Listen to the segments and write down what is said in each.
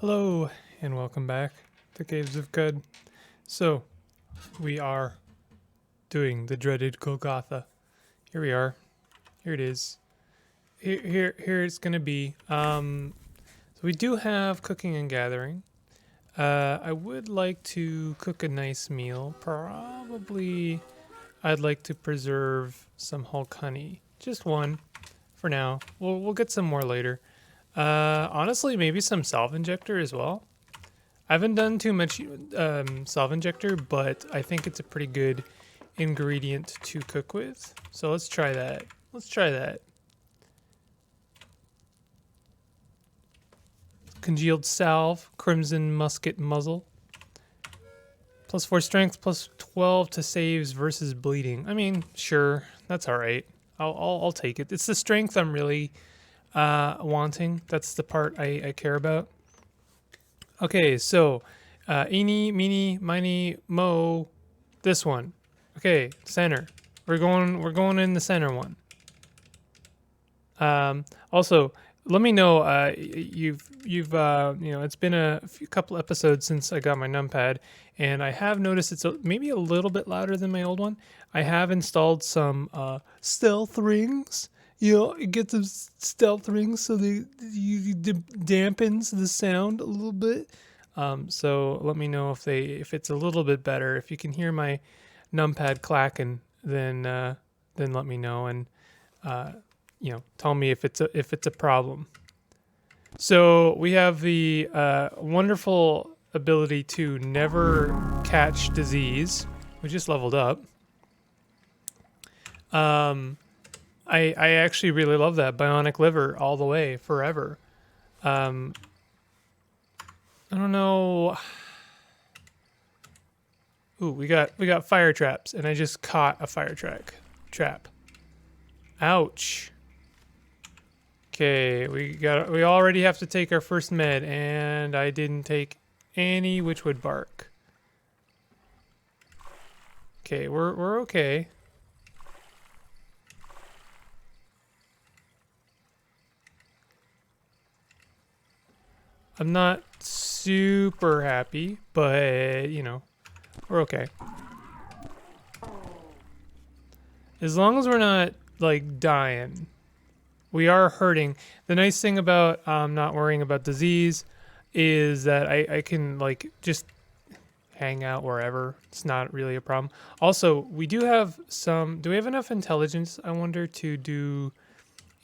Hello, and welcome back to Caves of Qud. So, we are doing the dreaded Golgatha. Here we are. Here it is. Here it's gonna be. So we do have cooking and gathering. I would like to cook a nice meal. Probably, I'd like to preserve some Hulk honey. Just one, for now. We'll get some more later. Honestly, maybe some salve injector as well. I haven't done too much salve injector, but I think it's a pretty good ingredient to cook with. So let's try that. Let's try that. Congealed salve, crimson musket muzzle. +4 strength, +12 to saves versus bleeding. I mean, sure, that's all right. I'll take it. It's the strength I'm really wanting. That's the part I care about. Okay, so eeny, meeny, miny, mo, this one. Okay, center. We're going in the center one. Also, let me know. You've you know, it's been a couple episodes since I got my numpad, and I have noticed it's maybe a little bit louder than my old one. I have installed some stealth rings. Get some stealth rings so you dampens the sound a little bit. So let me know if it's a little bit better. If you can hear my numpad clacking, then let me know and tell me if it's a problem. So we have the wonderful ability to never catch disease. We just leveled up. I actually really love that bionic liver all the way forever. I don't know. Ooh, we got fire traps, and I just caught a fire trap. Ouch. Okay, we already have to take our first med, and I didn't take any witchwood bark. Okay, we're okay. I'm not super happy, but we're okay. As long as we're not like dying. We are hurting. The nice thing about not worrying about disease is that I can like just hang out wherever. It's not really a problem. Also, we do have some. Do we have enough intelligence, I wonder, to do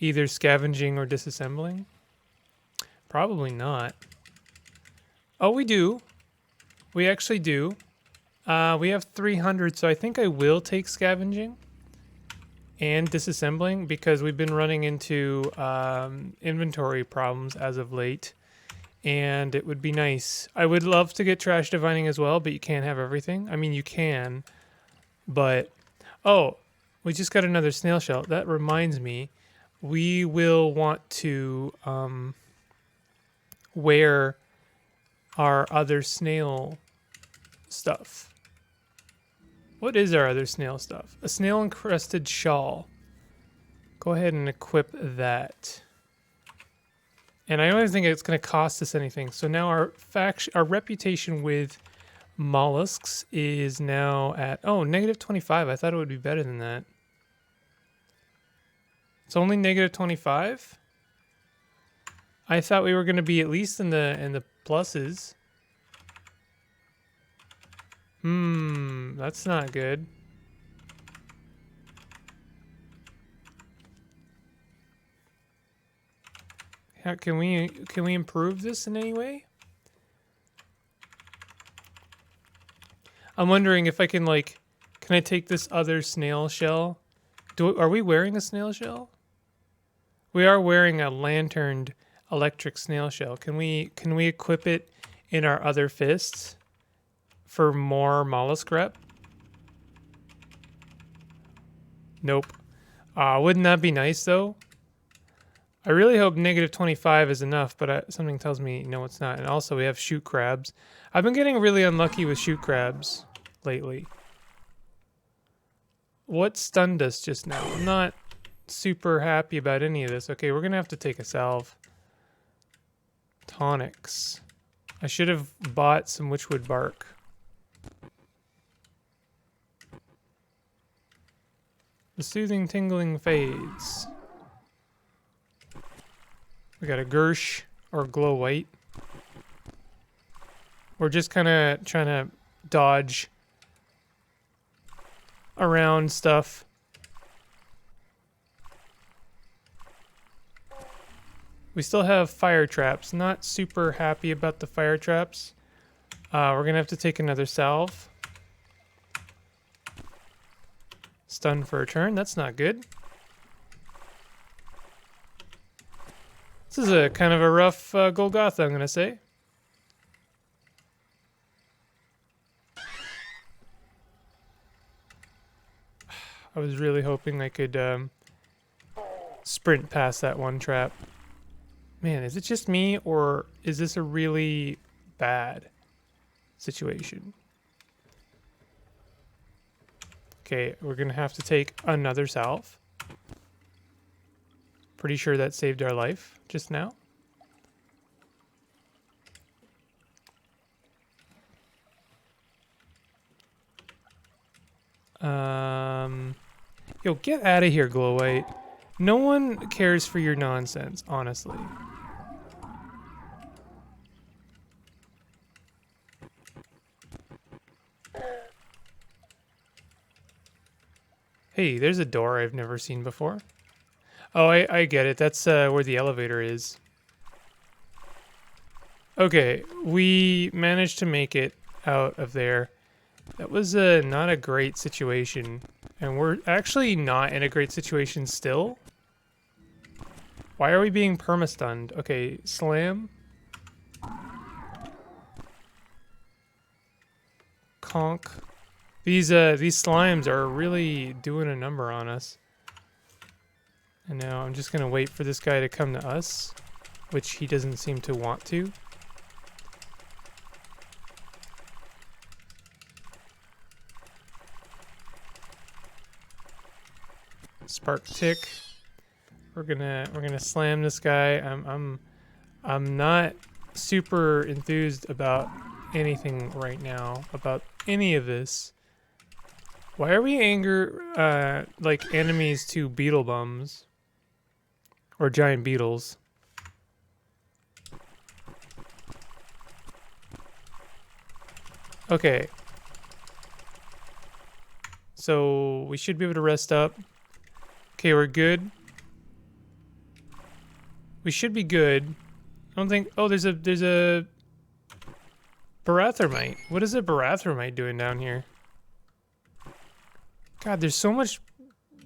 either scavenging or disassembling? Probably not. Oh, we do. We actually do. We have 300, so I think I will take scavenging and disassembling because we've been running into inventory problems as of late, and it would be nice. I would love to get trash divining as well, but you can't have everything. I mean, you can, but oh, we just got another snail shell. That reminds me, we will want to wear our other snail stuff. What is our other snail stuff? A snail encrusted shawl. Go ahead and equip that. And I don't even think it's going to cost us anything. So now our reputation with mollusks is now at -25. I thought it would be better than that. It's only -25. I thought we were going to be at least in the pluses. That's not good. How can we improve this in any way? I'm wondering if I can can I take this other snail shell? Are we wearing a snail shell? We are wearing a lanterned electric snail shell. Can we equip it in our other fists for more mollusk rep? Nope. Wouldn't that be nice though? I really hope -25 is enough, but something tells me no, it's not. And also we have shoot crabs. I've been getting really unlucky with shoot crabs lately. What stunned us just now? I'm not super happy about any of this. Okay, we're gonna have to take a salve. Tonics. I should have bought some witchwood bark. The soothing tingling fades. We got a Gersh or glow white. We're just kind of trying to dodge around stuff. We still have fire traps. Not super happy about the fire traps. We're going to have to take another salve. Stun for a turn. That's not good. This is a kind of a rough Golgatha, I'm going to say. I was really hoping I could sprint past that one trap. Man, is it just me, or is this a really bad situation? Okay, we're going to have to take another salve. Pretty sure that saved our life just now. Yo, get out of here, glow white. No one cares for your nonsense, honestly. Hey, there's a door I've never seen before. Oh, I get it. That's where the elevator is. Okay, we managed to make it out of there. That was not a great situation. And we're actually not in a great situation still. Why are we being perma-stunned? Okay, slam. Conk. These slimes are really doing a number on us. And now I'm just gonna wait for this guy to come to us, which he doesn't seem to want to. Spark tick. We're gonna slam this guy. I'm not super enthused about anything right now, about any of this. Why are we like enemies to beetle bums? Or giant beetles? Okay. So we should be able to rest up. Okay, we're good. We should be good. I don't think... Oh, there's a Barathramite. What is a Barathramite doing down here? God, there's so much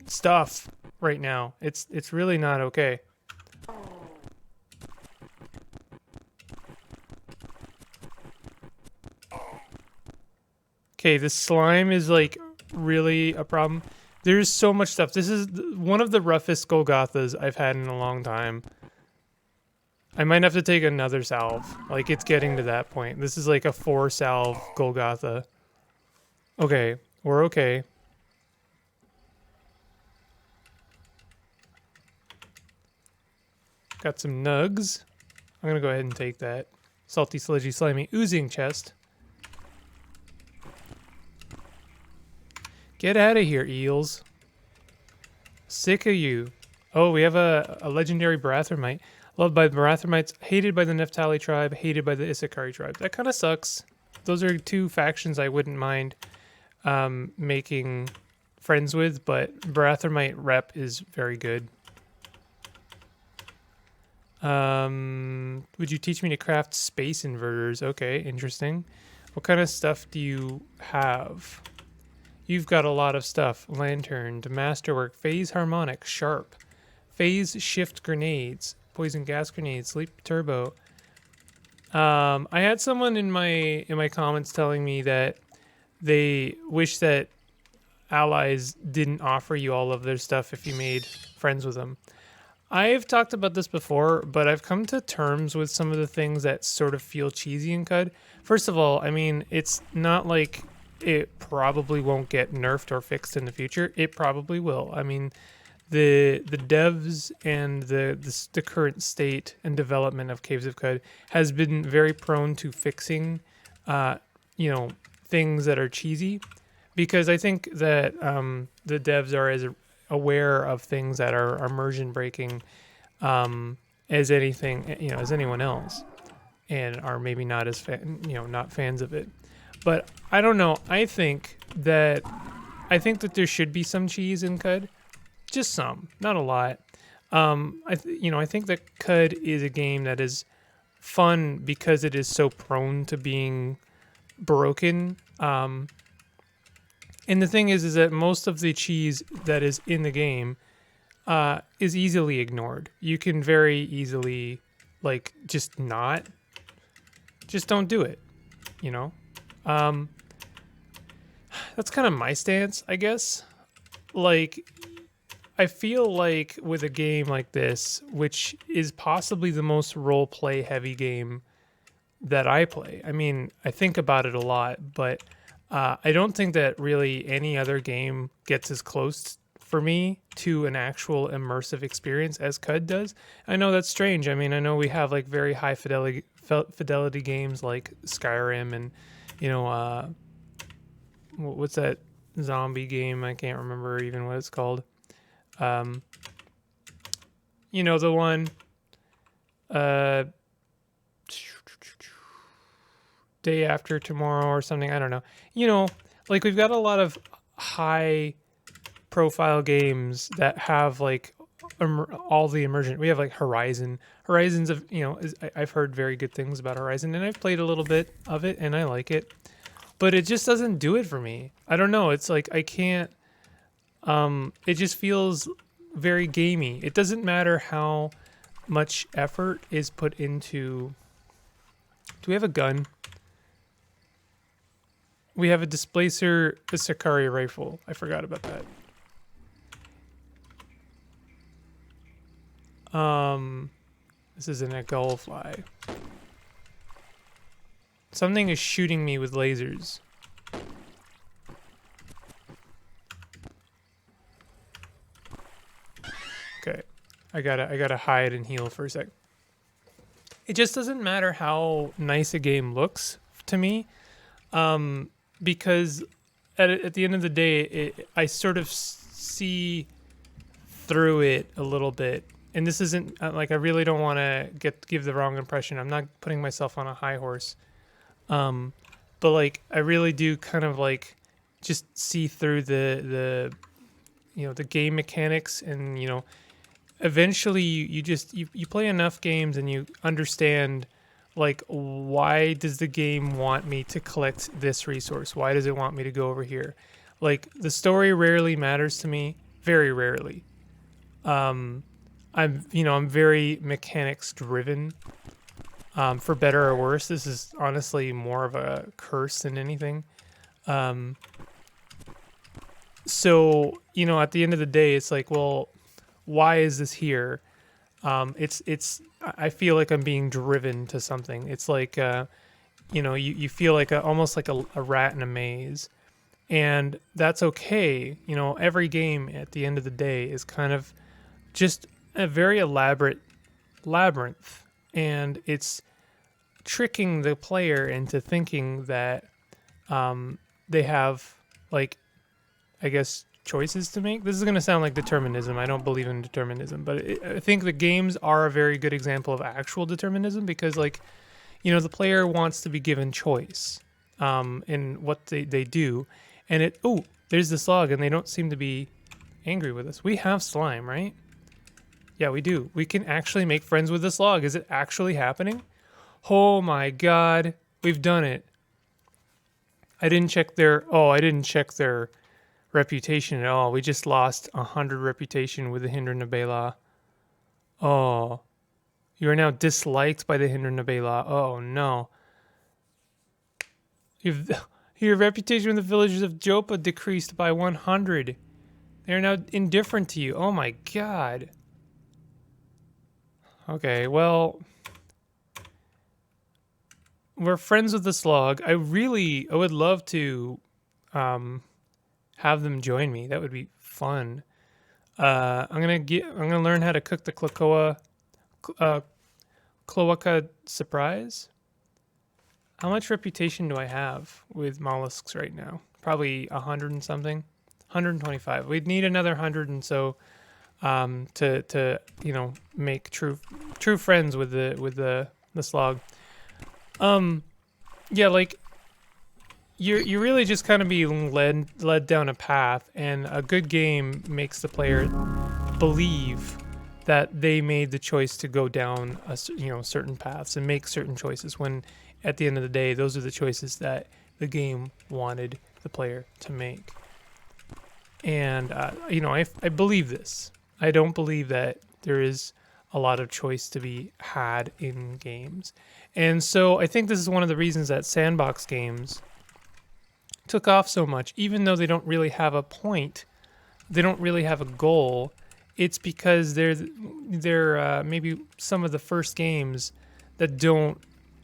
stuff right now. It's really not okay. Okay, this slime is like really a problem. There's so much stuff. This is one of the roughest Golgathas I've had in a long time. I might have to take another salve. Like, it's getting to that point. This is like a 4-salve Golgatha. Okay, we're okay. Got some nugs. I'm gonna go ahead and take that. Salty, sludgy, slimy, oozing chest. Get out of here, eels. Sick of you. Oh, we have a legendary Barathramite. Loved by the Barathamites, hated by the Neftali tribe, hated by the Issachari tribe. That kind of sucks. Those are two factions I wouldn't mind making friends with, but Barathamite rep is very good. Would you teach me to craft space inverters? Okay, interesting. What kind of stuff do you have? You've got a lot of stuff. Lantern, masterwork, phase harmonic, sharp, phase shift grenades, poison gas grenades, sleep turbo. I had someone in my comments telling me that they wish that allies didn't offer you all of their stuff if you made friends with them. I've talked about this before, but I've come to terms with some of the things that sort of feel cheesy in CUD. First of all, I mean, it's not like it probably won't get nerfed or fixed in the future. It probably will. I mean, the devs and the current state and development of Caves of Qud has been very prone to fixing, things that are cheesy, because I think that the devs are as aware of things that are immersion breaking as anyone else, and are maybe not as not fans of it. But I don't know. I think that there should be some cheese in Qud, just some, not a lot. I think that Qud is a game that is fun because it is so prone to being broken. And the thing is that most of the cheese that is in the game is easily ignored. You can very easily, just don't do it, you know? That's kind of my stance, I guess. I feel like with a game like this, which is possibly the most role-play heavy game that I play. I mean, I think about it a lot, but I don't think that really any other game gets as close for me to an actual immersive experience as Qud does. I know that's strange. I mean, I know we have very high fidelity games like Skyrim and what's that zombie game? I can't remember even what it's called. The one Day After Tomorrow or something. I don't know. We've got a lot of high profile games that have all the immersion. We have Horizon. Horizon's I've heard very good things about Horizon, and I've played a little bit of it and I like it, but it just doesn't do it for me. I don't know. It's I can't. It just feels very gamey. It doesn't matter how much effort is put into. Do we have a gun? We have a displacer, a Sakari rifle. I forgot about that. This isn't a gullfly. Something is shooting me with lasers. Okay, I gotta hide and heal for a sec. It just doesn't matter how nice a game looks to me. Because at the end of the day, I sort of see through it a little bit. And this isn't I really don't want to give the wrong impression. I'm not putting myself on a high horse. But I really do kind of just see through the game mechanics, and eventually you play enough games and you understand why does the game want me to collect this resource? Why does it want me to go over here? The story rarely matters to me, very rarely. I'm very mechanics driven. For better or worse, this is honestly more of a curse than anything. So at the end of the day, it's well, why is this here? It's I feel like I'm being driven to something. It's you feel almost like a rat in a maze, and that's okay. Every game at the end of the day is kind of just a very elaborate labyrinth, and it's tricking the player into thinking that they have I guess choices to make. This is going to sound like determinism. I don't believe in determinism, but I think the games are a very good example of actual determinism, because the player wants to be given choice in what they do. And there's this log, and they don't seem to be angry with us. We have slime, right? Yeah, we do. We can actually make friends with this log. Is it actually happening? Oh my god, we've done it. I didn't check their reputation at all. We just lost 100 reputation with the Hindra Nabela. Oh, you are now disliked by the Hindra Nabela. Oh no. Your reputation with the villagers of Jopa decreased by 100. They are now indifferent to you. Oh my god. Okay, well, we're friends with the slog. I would love to have them join me. That would be fun. I'm gonna learn how to cook the cloaca surprise. How much reputation do I have with mollusks right now? Probably 100 and something, 125. We'd need another 100 and so to make true friends with the slog. Yeah, like you're really just kind of being led down a path, and a good game makes the player believe that they made the choice to go down certain paths and make certain choices, when at the end of the day those are the choices that the game wanted the player to make. And I believe this. I don't believe that there is a lot of choice to be had in games. And so I think this is one of the reasons that sandbox games took off so much, even though they don't really have a point, they don't really have a goal. It's because they're maybe some of the first games that don't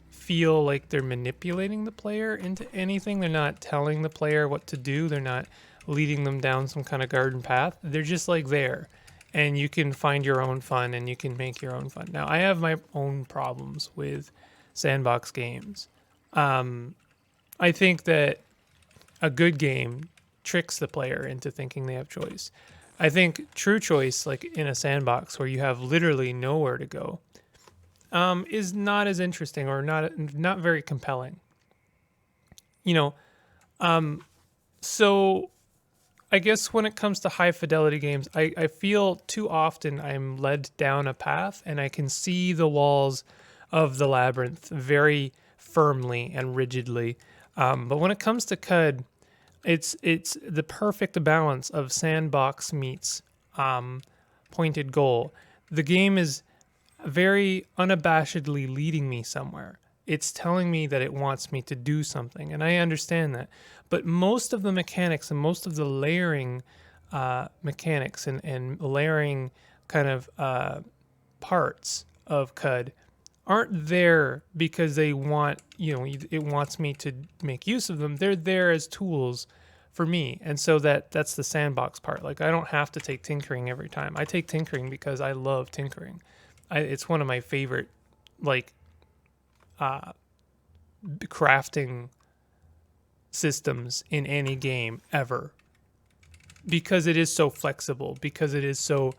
feel like they're manipulating the player into anything. They're not telling the player what to do. They're not leading them down some kind of garden path. They're just like there, and you can find your own fun and you can make your own fun. Now, I have my own problems with sandbox games. I think that a good game tricks the player into thinking they have choice. I think true choice, like in a sandbox where you have literally nowhere to go, is not as interesting or not very compelling. So I guess when it comes to high fidelity games, I feel too often I'm led down a path and I can see the walls of the labyrinth very firmly and rigidly. But when it comes to CUD, it's the perfect balance of sandbox meets pointed goal. The game is very unabashedly leading me somewhere. It's telling me that it wants me to do something, and I understand that. But most of the mechanics and most of the layering mechanics and layering kind of parts of CUD aren't there because they want, it wants me to make use of them. They're there as tools for me. And so that's the sandbox part. Like, I don't have to take tinkering every time. I take tinkering because I love tinkering. It's one of my favorite, crafting systems in any game ever, because it is so flexible, because it is so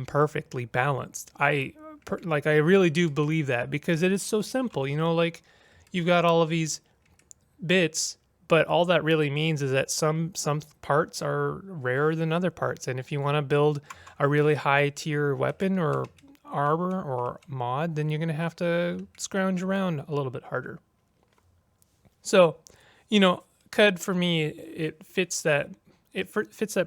perfectly balanced. I really do believe that, because it is so simple. You've got all of these bits, but all that really means is that some parts are rarer than other parts. And if you want to build a really high tier weapon or armor or mod, then you're going to have to scrounge around a little bit harder. So, CUD for me, it fits that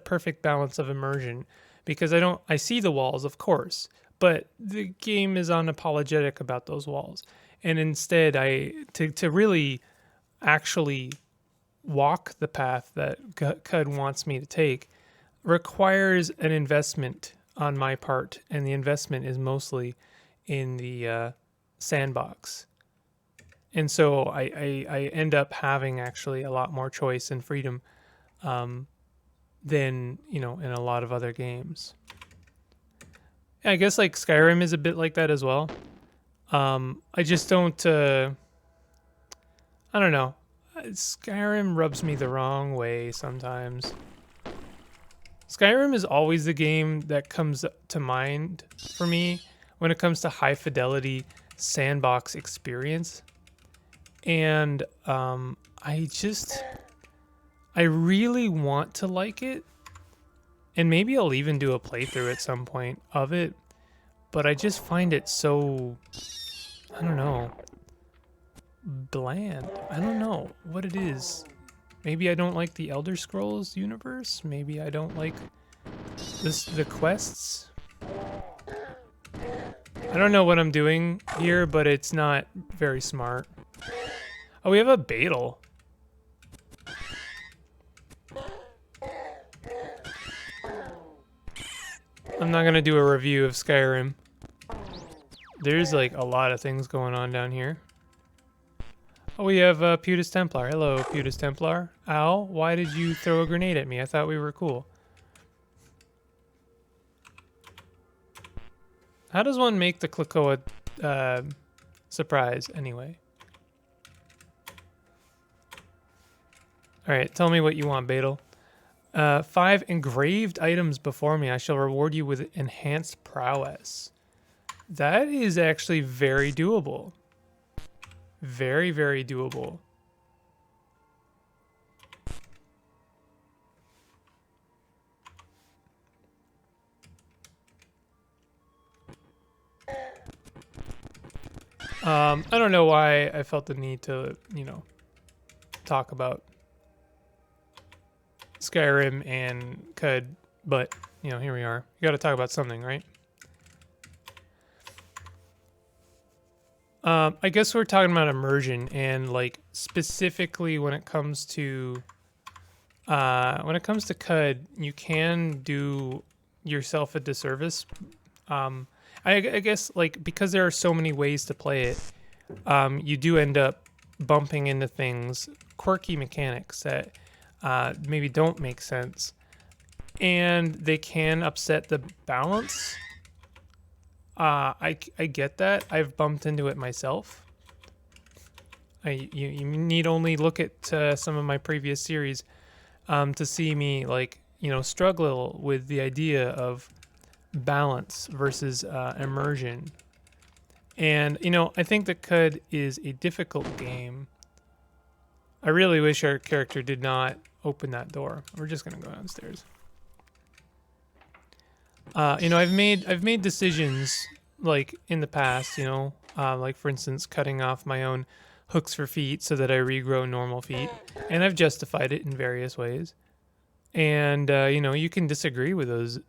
perfect balance of immersion, because I see the walls, of course, but the game is unapologetic about those walls. And instead, to really actually walk the path that CUD wants me to take requires an investment on my part, and the investment is mostly in the sandbox. And so I end up having actually a lot more choice and freedom than, in a lot of other games. I guess Skyrim is a bit like that as well. I just don't, I don't know. Skyrim rubs me the wrong way sometimes. Skyrim is always the game that comes to mind for me when it comes to high fidelity sandbox experience. And I really want to like it. And maybe I'll even do a playthrough at some point of it. But I just find it so, I don't know, bland. I don't know what it is. Maybe I don't like the Elder Scrolls universe. Maybe I don't like the quests. I don't know what I'm doing here, but it's not very smart. Oh, we have a Beetle. I'm not gonna do a review of Skyrim. There's a lot of things going on down here. Oh, we have Putrus Templar. Hello, Putrus Templar. Ow, why did you throw a grenade at me? I thought we were cool. How does one make the Klakoa surprise anyway? All right, tell me what you want, Beetle. 5 engraved items before me. I shall reward you with enhanced prowess. That is actually very doable. Very, very doable. I don't know why I felt the need to, you know, talk about Skyrim and Cud, but, you know, here we are. You got to talk about something, right? I guess we're talking about immersion, and like specifically when it comes to Cud, you can do yourself a disservice. I guess like because there are so many ways to play it, you do end up bumping into things, quirky mechanics that maybe don't make sense, and they can upset the balance. I get that. I've bumped into it myself. You need only look at some of my previous series to see me, like, you know, struggle with the idea of balance versus immersion. And, you know, I think that Cud is a difficult game. I really wish our character did not open that door. We're just gonna go downstairs. You know, I've made decisions like in the past, you know, like for instance, cutting off my own hooks for feet so that I regrow normal feet, and I've justified it in various ways. And you know, you can disagree with those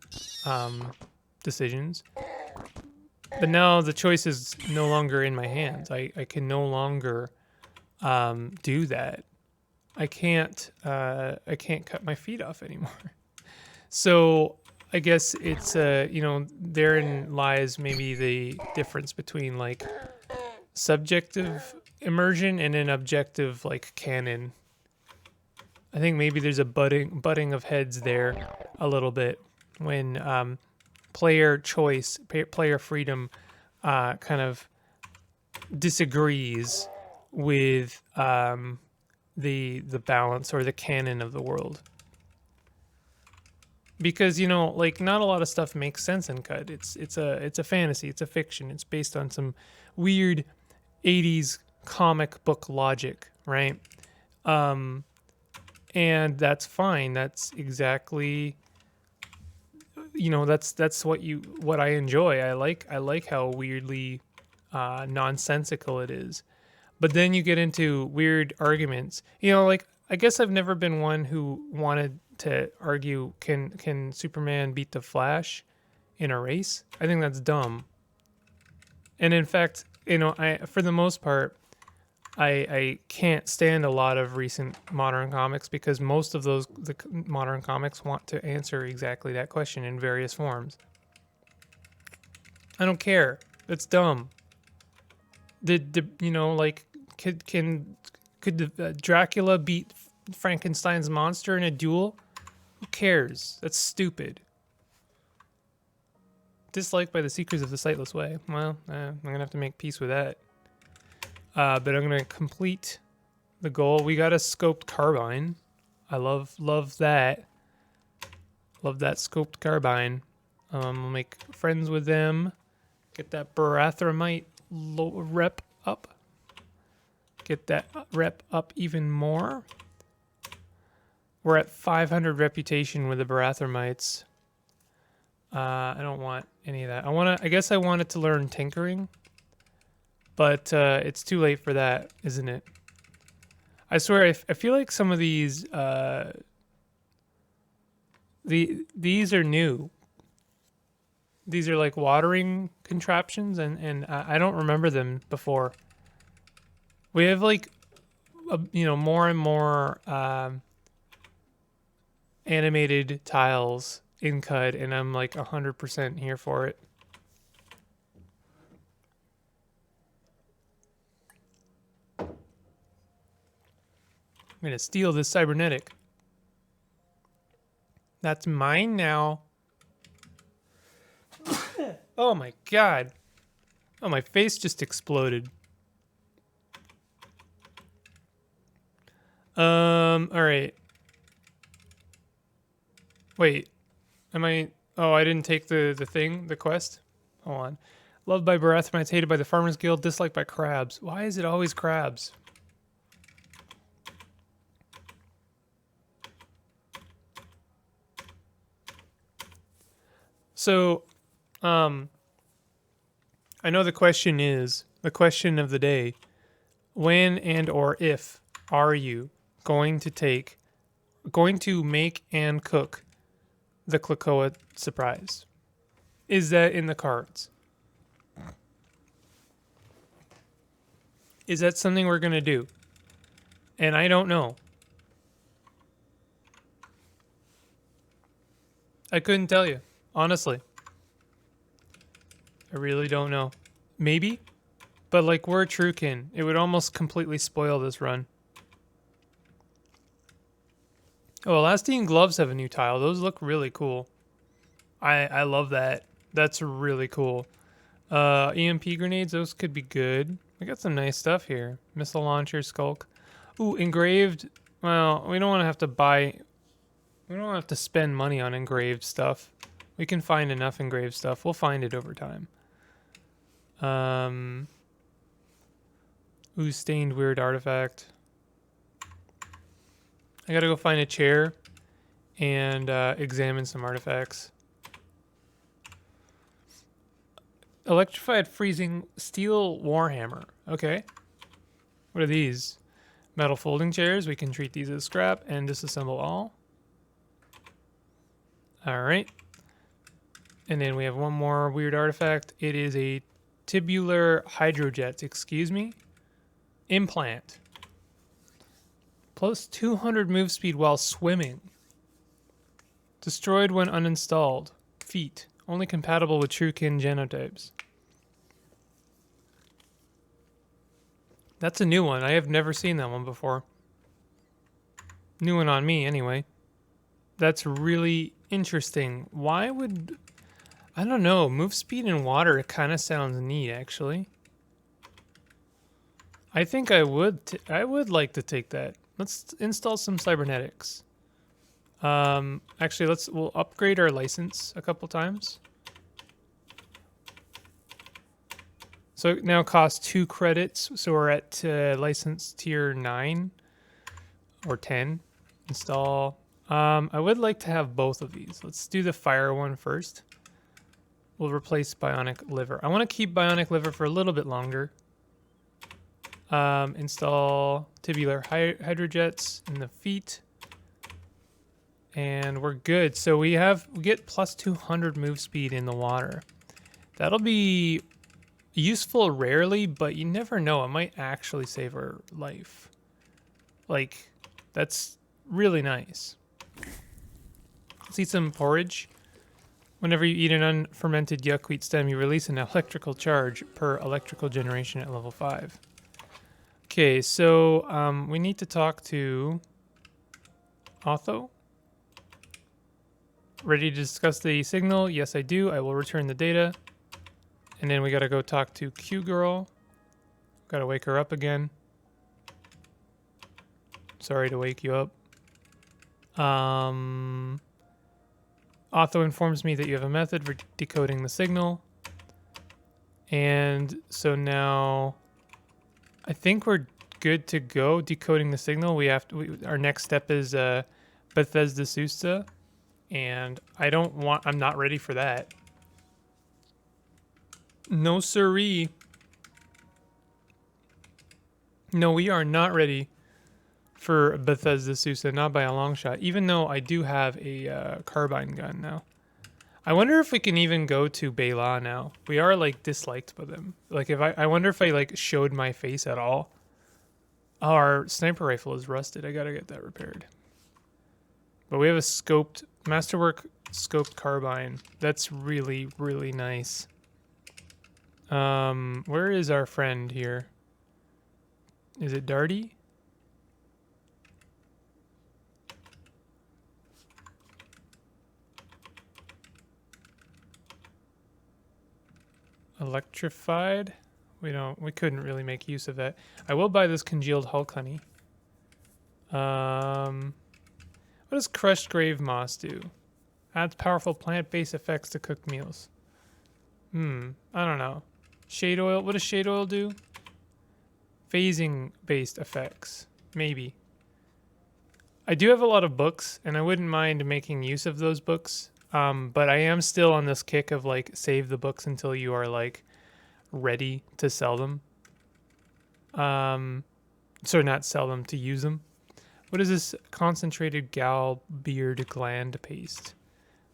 decisions, but now the choice is no longer in my hands. I can no longer do that. I can't cut my feet off anymore. So I guess it's you know, therein lies maybe the difference between like subjective immersion and an objective like canon. I think maybe there's a butting of heads there a little bit when player choice, player freedom kind of disagrees with the balance or the canon of the world. Because, you know, like not a lot of stuff makes sense in Cud. It's a fantasy, it's a fiction. It's based on some weird 80s comic book logic, right? And that's fine. That's exactly, you know, that's what I enjoy. I like how weirdly nonsensical it is. But then you get into weird arguments. You know, like I guess I've never been one who wanted to argue can Superman beat the Flash in a race? I think that's dumb. And in fact, you know, I for the most part I can't stand a lot of recent modern comics because most of the modern comics want to answer exactly that question in various forms. I don't care. That's dumb. Did you know, like could Dracula beat Frankenstein's monster in a duel? Who cares? That's stupid. Disliked by the seekers of the sightless way. Well, I'm gonna have to make peace with that. But I'm gonna complete the goal. We got a scoped carbine. I love that. Love that scoped carbine. We'll make friends with them. Get that Barathramite rep up. Get that rep up even more. We're at 500 reputation with the Barathramites. I don't want any of that. I guess I wanted to learn tinkering, but it's too late for that, isn't it? I swear, I feel like some of these these are new. These are like watering contraptions, and I don't remember them before. We have like you know, more and more animated tiles in Cud, and I'm like 100% here for it. I'm gonna steal this cybernetic. That's mine now. Oh my god. Oh, my face just exploded. Alright. Wait. Am I... Oh, I didn't take the thing, the quest? Hold on. Loved by Barathenites, hated by the Farmers Guild, disliked by crabs. Why is it always crabs? So, I know the question of the day, when and or if are you going to make and cook the Krakoa surprise? Is that in the cards? Is that something we're going to do? And I don't know. I couldn't tell you, honestly. I really don't know. Maybe, but like we're a Truekin, it would almost completely spoil this run. Oh, Elastian gloves have a new tile. Those look really cool. I love that. That's really cool. EMP grenades, those could be good. We got some nice stuff here. Missile launcher, skulk. Ooh, engraved. Well, we don't want to have to buy... We don't have to spend money on engraved stuff. We can find enough engraved stuff. We'll find it over time. Ooh, stained weird artifact. I gotta go find a chair and examine some artifacts. Electrified freezing steel warhammer. Okay. What are these? Metal folding chairs. We can treat these as scrap and disassemble all. Alright. And then we have one more weird artifact. It is a tubular hydrojet, excuse me. Implant. Plus 200 move speed while swimming. Destroyed when uninstalled. Feet. Only compatible with Truekin genotypes. That's a new one. I have never seen that one before. New one on me, anyway. That's really interesting. Why would... I don't know. Move speed in water kind of sounds neat, actually. I think I would like to take that. Let's install some cybernetics. Actually, we'll upgrade our license a couple times. So it now costs 2 credits. So we're at license tier 9 or 10. Install. I would like to have both of these. Let's do the fire one first. We'll replace bionic liver. I want to keep bionic liver for a little bit longer. Install tubular hydrojets in the feet. And we're good. So we get plus 200 move speed in the water. That'll be useful rarely, but you never know. It might actually save our life. Like, that's really nice. Let's eat some porridge. Whenever you eat an unfermented yuck wheat stem, you release an electrical charge per electrical generation at level 5. Okay, so we need to talk to Otho. Ready to discuss the signal? Yes, I do. I will return the data. And then we gotta go talk to Q Girl. Gotta wake her up again. Sorry to wake you up. Otho informs me that you have a method for decoding the signal. And so now I think we're good to go decoding the signal. Our next step is Bethesda Susta. And I'm not ready for that. No siree. No, we are not ready for Bethesda Susa, not by a long shot, even though I do have a carbine gun now. I wonder if we can even go to Bela now. We are like disliked by them. Like I wonder if I like showed my face at all. Oh, our sniper rifle is rusted. I gotta get that repaired. But we have a Masterwork scoped carbine. That's really, really nice. Where is our friend here? Is it Darty? Electrified. We couldn't really make use of that. I will buy this congealed Hulk honey. What does crushed grave moss do? Adds powerful plant-based effects to cooked meals. I don't know. Shade oil. What does shade oil do? Phasing-based effects. Maybe. I do have a lot of books, and I wouldn't mind making use of those books. But I am still on this kick of like save the books until you are like ready to sell them. So not sell them, to use them. What is this concentrated gal beard gland paste?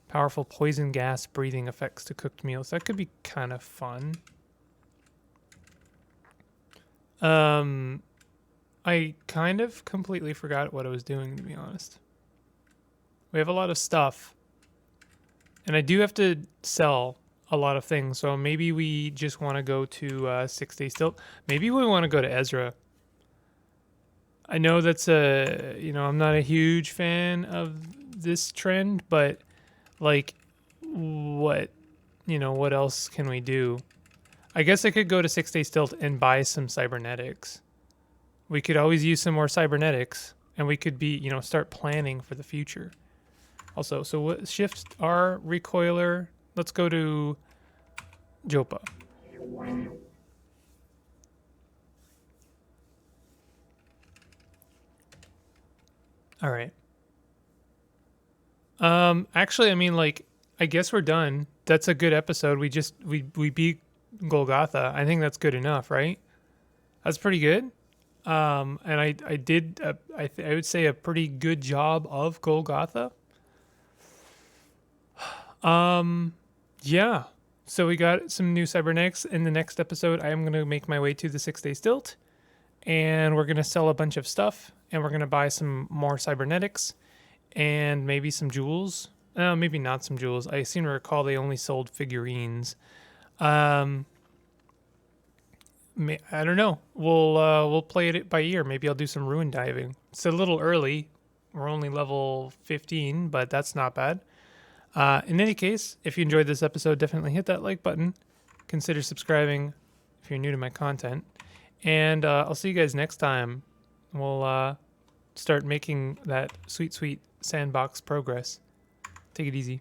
Powerful poison gas breathing effects to cooked meals. That could be kind of fun. I kind of completely forgot what I was doing, to be honest. We have a lot of stuff. And I do have to sell a lot of things. So maybe we just want to go to 6 Days Still. Maybe we want to go to Ezra. I know that's I'm not a huge fan of this trend, but like what else can we do? I guess I could go to 6 Days Stilt and buy some cybernetics. We could always use some more cybernetics, and we could be, start planning for the future. Also, so what shift R recoiler? Let's go to Jopa. All right. Actually, I mean, like, I guess we're done. That's a good episode. We beat Golgatha. I think that's good enough, right? That's pretty good. And I did, I would say, a pretty good job of Golgatha. Yeah. So we got some new cybernetics. In the next episode, I am going to make my way to the 6 Day Stilt, and we're going to sell a bunch of stuff, and we're going to buy some more cybernetics and maybe some jewels. Maybe not some jewels. I seem to recall they only sold figurines. I don't know. We'll play it by ear. Maybe I'll do some ruin diving. It's a little early. We're only level 15, but that's not bad. In any case, if you enjoyed this episode, definitely hit that like button. Consider subscribing if you're new to my content. And I'll see you guys next time. We'll start making that sweet, sweet sandbox progress. Take it easy.